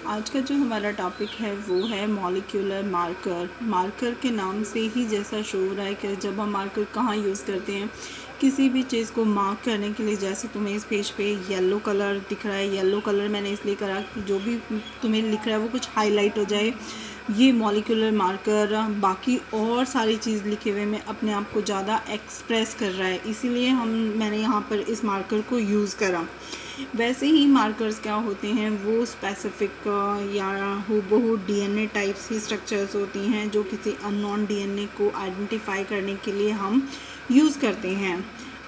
आज का जो हमारा टॉपिक है वो है मॉलिक्यूलर मार्कर। मार्कर के नाम से ही जैसा शो हो रहा है कि जब हम मार्कर कहाँ यूज़ करते हैं किसी भी चीज़ को मार्क करने के लिए। जैसे तुम्हें इस पेज पे येलो कलर दिख रहा है, येलो कलर मैंने इसलिए करा कि जो भी तुम्हें लिख रहा है वो कुछ हाईलाइट हो जाए। ये मॉलिक्यूलर मार्कर बाकी और सारी चीज़ लिखे हुए में अपने आप को ज़्यादा एक्सप्रेस कर रहा है, इसीलिए मैंने यहाँ पर इस मार्कर को यूज़ करा। वैसे ही मार्कर्स क्या होते हैं, वो स्पेसिफिक या हूबहू डीएनए टाइप्स की स्ट्रक्चर्स होती हैं जो किसी अननोन डीएनए को आइडेंटिफाई करने के लिए हम यूज़ करते हैं।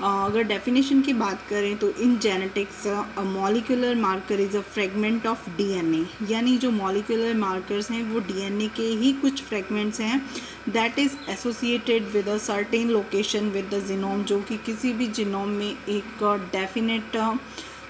अगर डेफिनेशन की बात करें तो in genetics a molecular marker is a fragment of DNA, यानी जो मॉलिक्यूलर मार्कर्स हैं वो डीएनए के ही कुछ फ्रेगमेंट्स हैं that is associated with a certain location with the genome, जो कि किसी भी जीनोम में एक डेफिनेट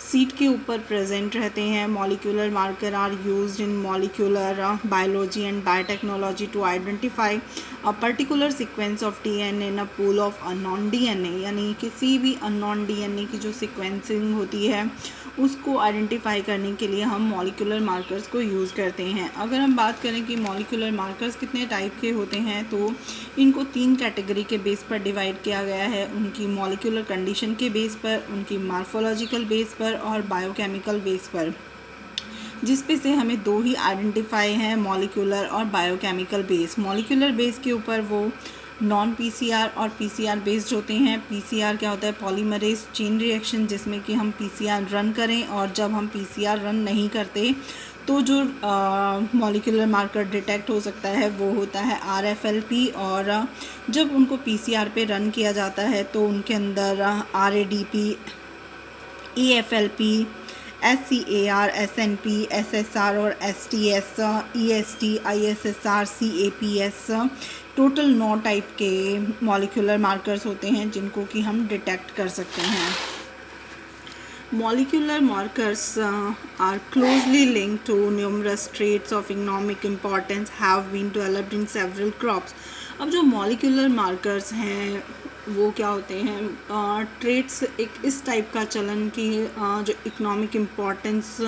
सीट के ऊपर प्रेजेंट रहते हैं। Molecular marker are used in molecular biology and biotechnology to identify a particular sequence of DNA in a pool of unknown DNA, यानी किसी भी अननोन डीएनए की जो सीक्वेंसिंग होती है उसको आइडेंटिफाई करने के लिए हम मॉलिक्यूलर मार्कर्स को यूज़ करते हैं। अगर हम बात करें कि मॉलिक्यूलर मार्कर्स कितने टाइप के होते हैं तो इनको 3 कैटेगरी के बेस पर डिवाइड किया गया है, उनकी मॉलिक्यूलर कंडीशन के बेस पर, उनकी मार्फोलॉजिकल बेस पर और बायोकेमिकल बेस पर, जिसपे से हमें 2 ही आइडेंटिफाई हैं, मॉलिक्यूलर और बायोकेमिकल बेस। मॉलिक्यूलर बेस के ऊपर वो नॉन पीसीआर और पीसीआर बेस्ड होते हैं। पीसीआर क्या होता है, पॉलीमरेज चेन रिएक्शन, जिसमें कि हम पीसीआर रन करें, और जब हम पीसीआर रन नहीं करते तो जो मॉलिक्यूलर मार्कर डिटेक्ट हो सकता है वो होता है आरएफएलपी, और जब उनको पीसीआर पे रन किया जाता है तो उनके अंदर आरएडीपी, ईएफएलपी, SCAR, SNP, SSR और STS, EST, ISSR, CAPS, total 9 type के मॉलिक्यूलर मार्कर्स होते हैं जिनको कि हम डिटेक्ट कर सकते हैं। Molecular markers are closely linked to numerous traits of economic importance have been developed in several crops. अब जो molecular markers हैं वो क्या होते हैं, ट्रेट्स एक इस टाइप का चलन की जो इकोनॉमिक इम्पोर्टेंस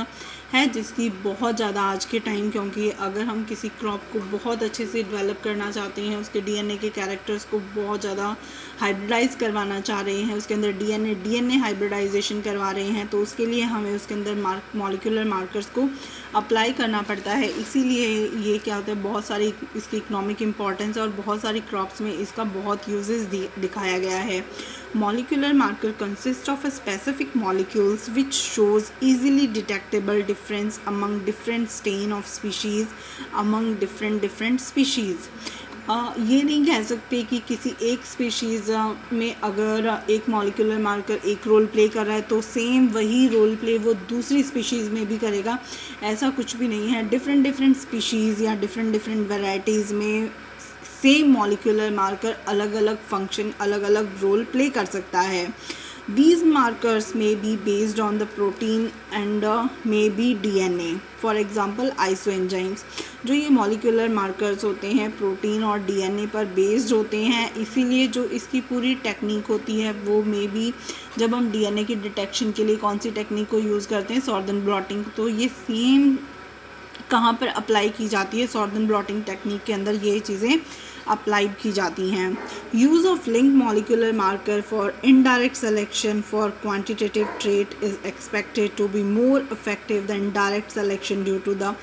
है जिसकी बहुत ज़्यादा आज के टाइम, क्योंकि अगर हम किसी क्रॉप को बहुत अच्छे से डेवलप करना चाहते हैं, उसके डीएनए के कैरेक्टर्स को बहुत ज़्यादा हाइब्रिडाइज करवाना चाह रहे हैं, उसके अंदर डीएनए हाइब्रिडाइजेशन करवा रहे हैं, तो उसके लिए हमें उसके अंदर मॉलिक्यूलर मार्कर्स को अप्लाई करना पड़ता है। इसीलिए ये क्या होता है, बहुत सारी इसकी इकोनॉमिक इम्पोर्टेंस और बहुत सारी क्रॉप्स में इसका बहुत यूजेस दिखाया गया है। Molecular marker consist of a specific molecules which shows easily detectable difference among different strain of species among different species. ये नहीं कह सकते कि किसी एक स्पीशीज़ में अगर एक मॉलिक्यूलर मार्कर एक रोल प्ले कर रहा है तो सेम वही रोल प्ले वो दूसरी स्पीशीज़ में भी करेगा, ऐसा कुछ भी नहीं है। डिफरेंट स्पीशीज़ या डिफरेंट वैराइटीज़ में सेम मॉलिक्यूलर मार्कर अलग अलग फंक्शन, अलग अलग रोल प्ले कर सकता है। These markers may be based on the protein and may be DNA. For example, isoenzymes. जो ये मॉलिक्यूलर मार्कर्स होते हैं प्रोटीन और डीएनए पर बेस्ड होते हैं, इसीलिए जो इसकी पूरी टेक्निक होती है वो मे बी जब हम डीएनए की डिटेक्शन के लिए कौन सी टेक्निक को यूज़ करते हैं, सॉर्दन ब्लॉटिंग, तो ये सेम कहाँ पर अप्लाई की जाती है, सॉर्दन ब्लॉटिंग टेक्निक के अंदर ये चीज़ें अप्लाइड की जाती हैं। Use of link molecular marker for indirect selection for quantitative trait is expected to be more effective than direct selection due to the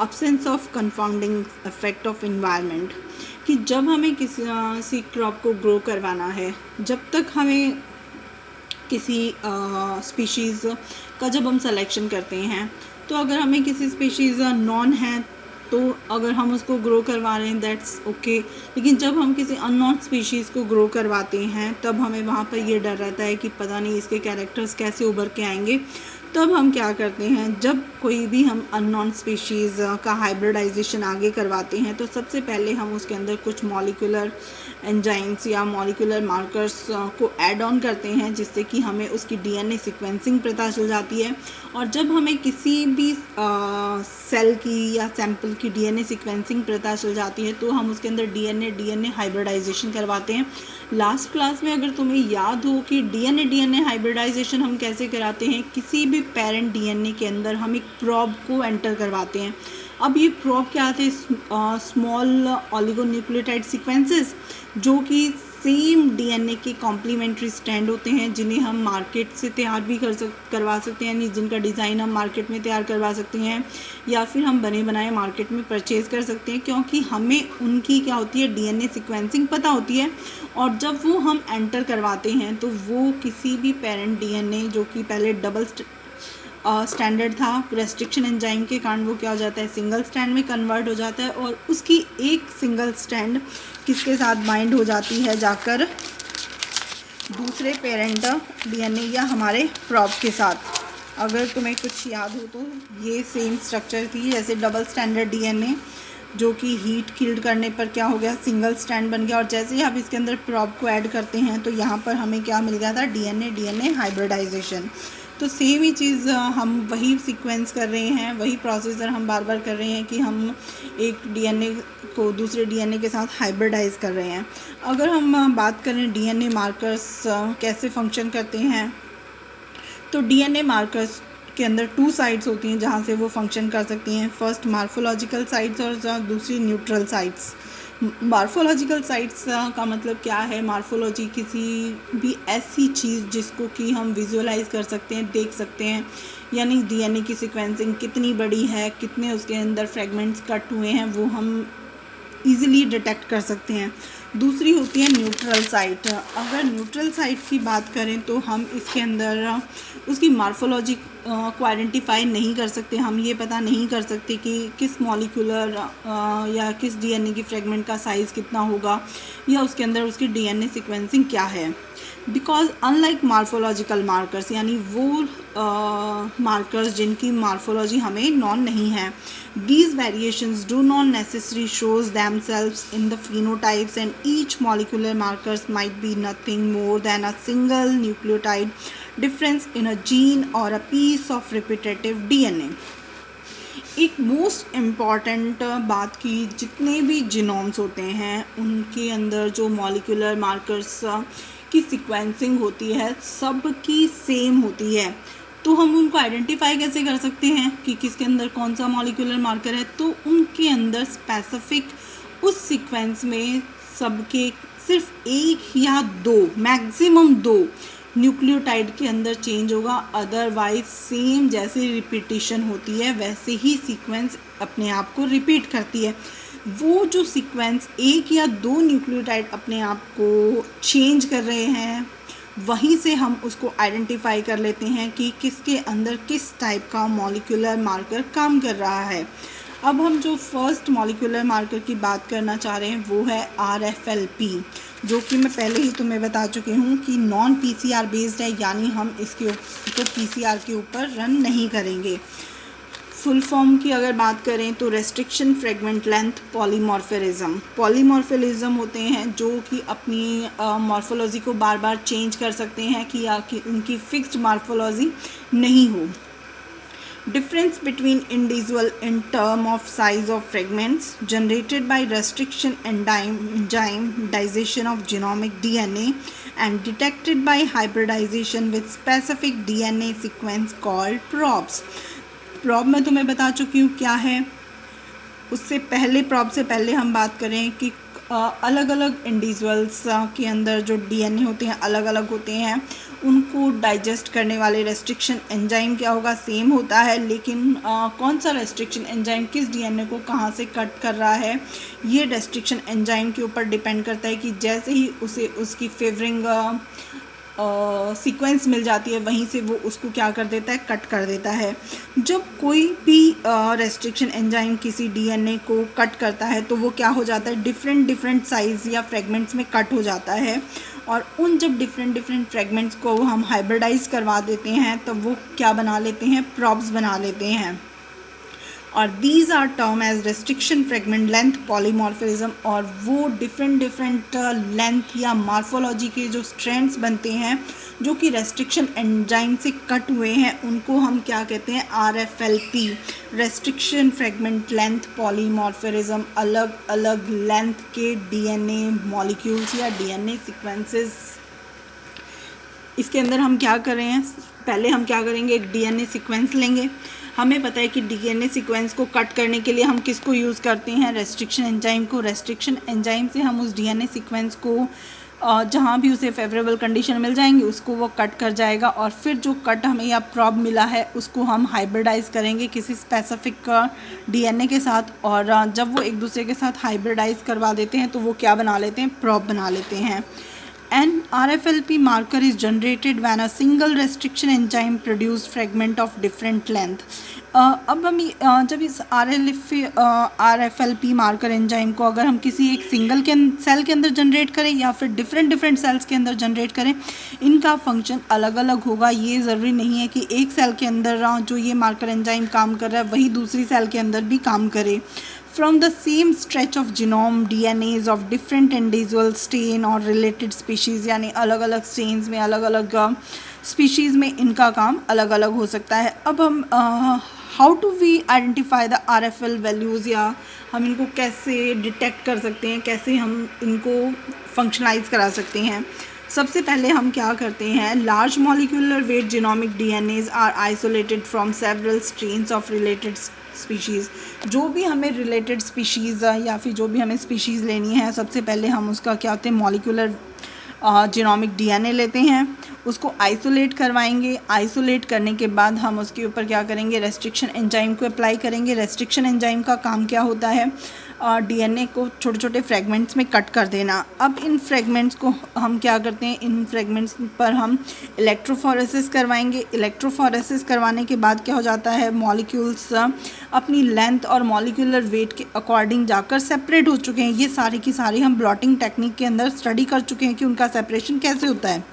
absence of confounding effect of environment. कि जब हमें किसी क्रॉप को grow करवाना है, जब तक हमें किसी स्पीशीज़ का जब हम सिलेक्शन करते हैं, तो अगर हमें किसी स्पीशीज़ नॉन है तो अगर हम उसको ग्रो करवा रहे हैं दैट्स ओके, लेकिन जब हम किसी अननोन स्पीशीज़ को ग्रो करवाते हैं तब हमें वहाँ पर ये डर रहता है कि पता नहीं इसके कैरेक्टर्स कैसे उभर के आएंगे। तब हम क्या करते हैं, जब कोई भी हम अननोन स्पीशीज़ का हाइब्रिडाइजेशन आगे करवाते हैं तो सबसे पहले हम उसके अंदर कुछ मॉलिक्यूलर एंजाइम्स या मॉलिक्यूलर मार्कर्स को ऐड ऑन करते हैं, जिससे कि हमें उसकी डीएनए सीक्वेंसिंग पता चल जाती है। और जब हमें किसी भी सेल की या सैंपल की डीएनए सीक्वेंसिंग पता चल जाती है तो हम उसके अंदर डीएनए हाइब्रिडाइजेशन करवाते हैं। लास्ट क्लास में अगर तुम्हें याद हो कि डीएनए हाइब्रिडाइजेशन हम कैसे कराते हैं, किसी भी पेरेंट डीएनए के अंदर हम एक प्रोब को एंटर करवाते हैं। अब ये प्रोब क्या आते हैं, स्मॉल ऑलिगोन्यूक्लियोटाइड सीक्वेंसेस जो कि सेम डीएनए के कॉम्प्लीमेंट्री स्ट्रैंड होते हैं, जिन्हें हम मार्केट से तैयार भी करवा सकते हैं, यानी जिनका डिज़ाइन हम मार्केट में तैयार करवा सकते हैं या फिर हम बने बनाए मार्केट में परचेज़ कर सकते हैं, क्योंकि हमें उनकी क्या होती है, डीएनए सीक्वेंसिंग पता होती है। और जब वो हम एंटर करवाते हैं तो वो किसी भी पेरेंट डीएनए जो कि पहले डबल स्टैंडर्ड था, रेस्ट्रिक्शन एंजाइम के कारण वो क्या हो जाता है, सिंगल स्टैंड में कन्वर्ट हो जाता है, और उसकी एक सिंगल स्टैंड किसके साथ बाइंड हो जाती है, जाकर दूसरे पेरेंट डीएनए या हमारे प्रोब के साथ। अगर तुम्हें कुछ याद हो तो ये सेम स्ट्रक्चर थी, जैसे डबल स्टैंडर्ड डीएनए जो कि हीट किल्ड करने पर क्या हो गया, सिंगल स्टैंड बन गया, और जैसे ही आप इसके अंदर प्रोब को ऐड करते हैं तो यहाँ पर हमें क्या मिल गया था, डीएनए हाइब्रिडाइजेशन। तो सेम ही चीज़ हम वही सीक्वेंस कर रहे हैं, वही प्रोसीजर हम बार बार कर रहे हैं कि हम एक डीएनए को दूसरे डीएनए के साथ हाइब्रिडाइज कर रहे हैं। अगर हम बात करें डीएनए मार्कर्स कैसे फंक्शन करते हैं, तो डीएनए मार्कर्स के अंदर 2 साइट्स होती हैं जहाँ से वो फंक्शन कर सकती हैं। फर्स्ट मार्फोलॉजिकल साइट्स और दूसरी न्यूट्रल साइट्स। मार्फोलॉजिकल साइट्स का मतलब क्या है, मार्फोलॉजी किसी भी ऐसी चीज़ जिसको कि हम विजुअलाइज कर सकते हैं, देख सकते हैं, यानी डीएनए की सीक्वेंसिंग कितनी बड़ी है, कितने उसके अंदर फ्रेगमेंट्स कट हुए हैं, वो हम ईज़िली डिटेक्ट कर सकते हैं। दूसरी होती है न्यूट्रल साइट। अगर न्यूट्रल साइट की बात करें तो हम इसके अंदर उसकी मार्फोलॉजी को आइडेंटिफाई नहीं कर सकते, हम ये पता नहीं कर सकते कि किस मॉलिक्यूलर या किस डीएनए की फ्रेगमेंट का साइज़ कितना होगा या उसके अंदर उसकी डीएनए सीक्वेंसिंग क्या है, बिकॉज अनलाइक मार्फोलॉजिकल मार्कर्स, यानी वो मार्कर्स जिनकी मार्फोलॉजी हमें नॉन नहीं है, these variations do not necessarily shows themselves in the phenotypes, and each molecular markers might be nothing more than a single nucleotide difference in a gene or a piece of repetitive DNA। एक most important बात की, जितने भी genomes होते हैं उनके अंदर जो मॉलिक्यूलर मार्कर्स की सीक्वेंसिंग होती है सब की सेम होती है। तो हम उनको आइडेंटिफाई कैसे कर सकते हैं कि किसके अंदर कौन सा मॉलिक्यूलर मार्कर है, तो उनके अंदर स्पेसिफिक उस सीक्वेंस में सबके सिर्फ 1 या 2, मैक्सिमम 2 न्यूक्लियोटाइड के अंदर चेंज होगा, अदरवाइज सेम जैसे रिपीटिशन होती है वैसे ही सीक्वेंस अपने आप को रिपीट करती है। वो जो सीक्वेंस 1 या 2 न्यूक्लियोटाइड अपने आप को चेंज कर रहे हैं, वहीं से हम उसको आइडेंटिफाई कर लेते हैं कि किसके अंदर किस टाइप का मॉलिक्यूलर मार्कर काम कर रहा है। अब हम जो फर्स्ट मॉलिक्यूलर मार्कर की बात करना चाह रहे हैं वो है RFLP, जो कि मैं पहले ही तुम्हें बता चुकी हूँ कि नॉन PCR बेस्ड है, यानी हम इसके ऊपर PCR के ऊपर रन नहीं करेंगे। फुल फॉर्म की अगर बात करें तो restriction fragment length polymorphism. Polymorphism होते हैं जो कि अपनी मॉर्फोलॉजी को बार बार चेंज कर सकते हैं कि उनकी फिक्स्ड मॉर्फोलॉजी नहीं हो। Difference between individual in term of size of fragments generated by restriction enzyme digestion of genomic DNA and detected by hybridization with specific DNA sequence called probes। Probe मैं तुम्हें बता चुकी हूँ क्या है। उससे पहले प्रॉब से पहले हम बात करें कि अलग अलग इंडिविजुअल्स के अंदर जो डीएनए होते हैं अलग अलग होते हैं, उनको डाइजेस्ट करने वाले रेस्ट्रिक्शन एंजाइम क्या होगा, सेम होता है, लेकिन कौन सा रेस्ट्रिक्शन एंजाइम किस डीएनए को कहाँ से कट कर रहा है ये रेस्ट्रिक्शन एंजाइम के ऊपर डिपेंड करता है कि जैसे ही उसे उसकी फेवरिंग सीक्वेंस मिल जाती है वहीं से वो उसको क्या कर देता है, कट कर देता है। जब कोई भी रेस्ट्रिक्शन एंजाइम किसी डीएनए को कट करता है तो वो क्या हो जाता है, डिफरेंट साइज़ या फ्रेगमेंट्स में कट हो जाता है, और उन जब डिफरेंट फ्रेगमेंट्स को हम हाइब्रिडाइज करवा देते हैं तो वो क्या बना लेते हैं, प्रॉब्स बना लेते हैं। और these are term as restriction fragment length polymorphism. और वो डिफरेंट लेंथ या मार्फोलॉजी के जो स्ट्रैंड्स बनते हैं जो कि रेस्ट्रिक्शन एंजाइम से कट हुए हैं उनको हम क्या कहते हैं, RFLP, restriction fragment length polymorphism. अलग अलग लेंथ के डीएनए मॉलिक्यूल्स या डीएनए सीक्वेंसेस इसके अंदर हम क्या कर रहे हैं, पहले हम क्या करेंगे, एक डीएनए सीक्वेंस लेंगे। हमें पता है कि डीएनए सीक्वेंस को कट करने के लिए हम किसको यूज़ करते हैं, रेस्ट्रिक्शन एंजाइम को। रेस्ट्रिक्शन एंजाइम से हम उस डीएनए सीक्वेंस को जहाँ भी उसे फेवरेबल कंडीशन मिल जाएंगी उसको वो कट कर जाएगा, और फिर जो कट हमें या प्रॉब मिला है उसको हम हाइब्रिडाइज करेंगे किसी स्पेसिफिक डीएनए के साथ। और जब वो एक दूसरे के साथ हाइब्रिडाइज करवा देते हैं तो वो क्या बना लेते हैं, प्रॉब बना लेते हैं। An RFLP marker is generated when a single restriction enzyme produce fragment of different length. अब हम जब इस RFLP मार्कर एंजाइम को अगर हम किसी एक सिंगल सेल के अंदर जनरेट करें या फिर डिफरेंट सेल्स के अंदर जनरेट करें, इनका फंक्शन अलग अलग होगा। ये ज़रूरी नहीं है कि एक सेल के अंदर जो ये मार्कर एंजाइम काम कर रहा है वही दूसरी सेल के अंदर भी काम करे। From the same stretch of genome, DNAs of different individual strain और related species, यानी अलग अलग strains में अलग अलग species में इनका काम अलग अलग हो सकता है। अब हम how do we identify the RFL values, या हम इनको कैसे डिटेक्ट कर सकते हैं, कैसे हम इनको फंक्शनलाइज करा सकते हैं। सबसे पहले हम क्या करते हैं, large molecular weight genomic DNAs are isolated from several strains of related species. जो भी हमें रिलेटेड स्पीशीज़ या फिर जो भी हमें स्पीशीज़ लेनी है, सबसे पहले हम उसका क्या होते हैं, मॉलिक्यूलर जीनोमिक डीएनए लेते हैं, उसको आइसोलेट करवाएंगे। आइसोलेट करने के बाद हम उसके ऊपर क्या करेंगे, रेस्ट्रिक्शन एंजाइम को अप्लाई करेंगे। रेस्ट्रिक्शन एंजाइम का काम क्या होता है, डीएनए को छोटे छोटे फ्रेगमेंट्स में कट कर देना। अब इन फ्रेगमेंट्स को हम क्या करते हैं, इन फ्रेगमेंट्स पर हम इलेक्ट्रोफोरेसिस करवाएंगे। इलेक्ट्रोफोरेसिस करवाने के बाद क्या हो जाता है, मॉलिक्यूल्स अपनी लेंथ और मॉलिक्यूलर वेट के अकॉर्डिंग जाकर सेपरेट हो चुके हैं। ये सारी की सारी हम ब्लॉटिंग टेक्निक के अंदर स्टडी कर चुके हैं कि उनका सेपरेशन कैसे होता है।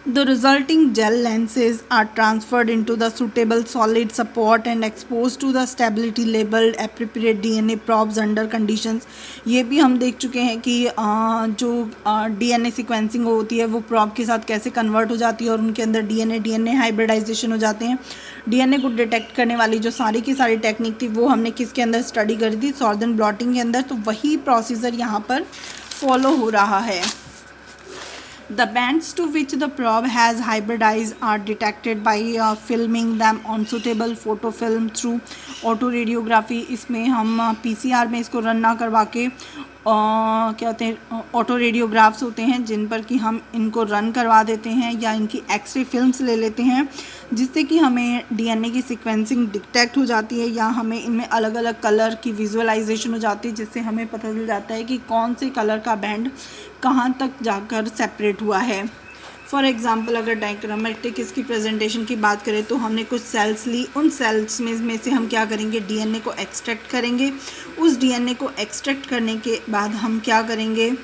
The resulting gel lenses are transferred into the suitable solid support and exposed to the stability labeled appropriate DNA probes under conditions। ये भी हम देख चुके हैं कि जो DNA सीक्वेंसिंग होती है वो प्रॉब के साथ कैसे कन्वर्ट हो जाती है और उनके अंदर DNA हाइब्रिडाइजेशन हो जाते हैं। DNA को डिटेक्ट करने वाली जो सारी की सारी टेक्निक थी वो हमने किसके अंदर स्टडी करी थी, सॉर्दर्न ब्लॉटिंग के अंदर। तो वही प्रोसीजर यहाँ पर फॉलो हो रहा है। The bands to which the probe has hybridized are detected by filming them on suitable photofilm through autoradiography। इसमें हम PCR में इसको रन ना करवा के क्या होते हैं, ऑटो रेडियोग्राफ्स होते हैं जिन पर कि हम इनको रन करवा देते हैं या इनकी एक्सरे फिल्म्स ले लेते हैं, जिससे कि हमें डीएनए की सीक्वेंसिंग डिटेक्ट हो जाती है या हमें इनमें अलग अलग कलर की विजुअलाइजेशन हो जाती है, जिससे हमें पता चल जाता है कि कौन से कलर का बैंड कहाँ तक जाकर सेपरेट हुआ है। फॉर एग्ज़ाम्पल अगर डायग्रामेटिक इसकी प्रेजेंटेशन की बात करें तो हमने कुछ सेल्स ली, उन सेल्स में से हम क्या करेंगे, डीएनए को एक्सट्रैक्ट करेंगे। उस डीएनए को एक्सट्रैक्ट करने के बाद हम क्या करेंगे,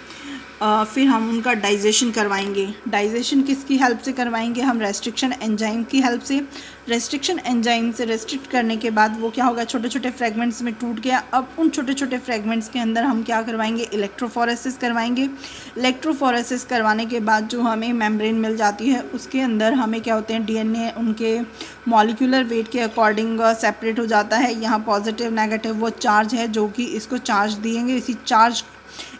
फिर हम उनका डाइजेशन करवाएंगे। डाइजेशन किसकी हेल्प से करवाएंगे, हम रेस्ट्रिक्शन एंजाइम की हेल्प से। रेस्ट्रिक्शन एंजाइम से रेस्ट्रिक्ट करने के बाद वो क्या होगा, छोटे छोटे फ्रेगमेंट्स में टूट गया। अब उन छोटे छोटे फ्रेगमेंट्स के अंदर हम क्या करवाएंगे, इलेक्ट्रोफोरेसिस करवाएंगे। इलेक्ट्रोफोरेसिस करवाने के बाद जो हमें मेम्ब्रेन मिल जाती है उसके अंदर हमें क्या होते हैं, डीएनए उनके मॉलिक्यूलर वेट के अकॉर्डिंग सेपरेट हो जाता है। यहाँ पॉजिटिव नेगेटिव वो चार्ज है जो कि इसको चार्ज देंगे। इसी चार्ज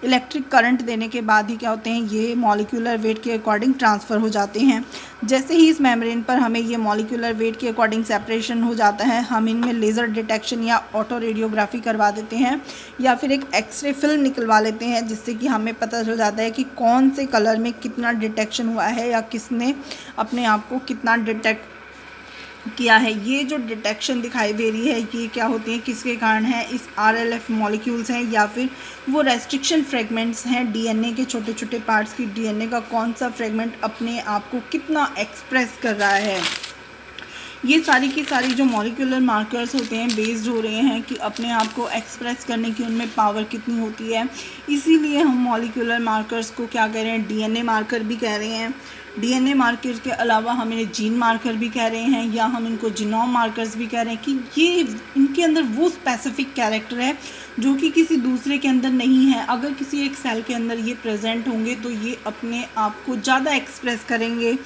इलेक्ट्रिक करंट देने के बाद ही क्या होते हैं, ये मॉलिक्यूलर वेट के अकॉर्डिंग ट्रांसफ़र हो जाते हैं। जैसे ही इस मेम्ब्रेन पर हमें ये मॉलिक्यूलर वेट के अकॉर्डिंग सेपरेशन हो जाता है, हम इनमें लेज़र डिटेक्शन या ऑटो रेडियोग्राफी करवा देते हैं या फिर एक एक्सरे फिल्म निकलवा लेते हैं, जिससे कि हमें पता चल जाता है कि कौन से कलर में कितना डिटेक्शन हुआ है या किसने अपने आप को कितना डिटेक्ट किया है। ये जो डिटेक्शन दिखाई दे रही है ये क्या होती है, किसके कारण है, इस RLF मॉलिक्यूल्स हैं या फिर वो रेस्ट्रिक्शन फ्रेगमेंट्स हैं डीएनए के छोटे छोटे पार्ट्स की। डीएनए का कौन सा फ्रेगमेंट अपने आप को कितना एक्सप्रेस कर रहा है। ये सारी की सारी जो मॉलिक्यूलर मार्कर्स होते हैं बेस्ड हो रहे हैं कि अपने आप को एक्सप्रेस करने की उनमें पावर कितनी होती है। इसीलिए हम मॉलिक्यूलर मार्कर्स को क्या कह रहे हैं, डीएनए मार्कर भी कह रहे हैं। डीएनए मार्कर के अलावा हम इन्हें जीन मार्कर भी कह रहे हैं या हम इनको जीनोम मार्कर्स भी कह रहे हैं कि ये इनके अंदर वो स्पेसिफिक कैरेक्टर है जो कि किसी दूसरे के अंदर नहीं है। अगर किसी एक सेल के अंदर ये प्रेजेंट होंगे तो ये अपने आप को ज़्यादा एक्सप्रेस करेंगे।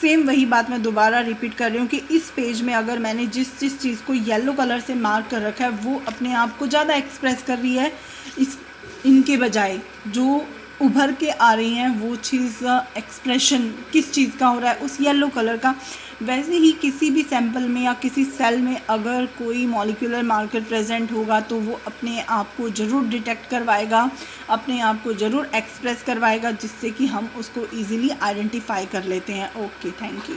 सेम वही बात मैं दोबारा रिपीट कर रही हूँ कि इस पेज में अगर मैंने जिस चीज़ को येलो कलर से मार्क कर रखा है वो अपने आप को ज़्यादा एक्सप्रेस कर रही है इनके बजाय जो उभर के आ रही हैं, वो चीज़ एक्सप्रेशन किस चीज़ का हो रहा है, उस येलो कलर का। वैसे ही किसी भी सैंपल में या किसी सेल में अगर कोई मॉलिक्यूलर मार्कर प्रेजेंट होगा तो वो अपने आप को ज़रूर डिटेक्ट करवाएगा, अपने आप को ज़रूर एक्सप्रेस करवाएगा, जिससे कि हम उसको ईज़िली आइडेंटिफाई कर लेते हैं। Okay, thank you.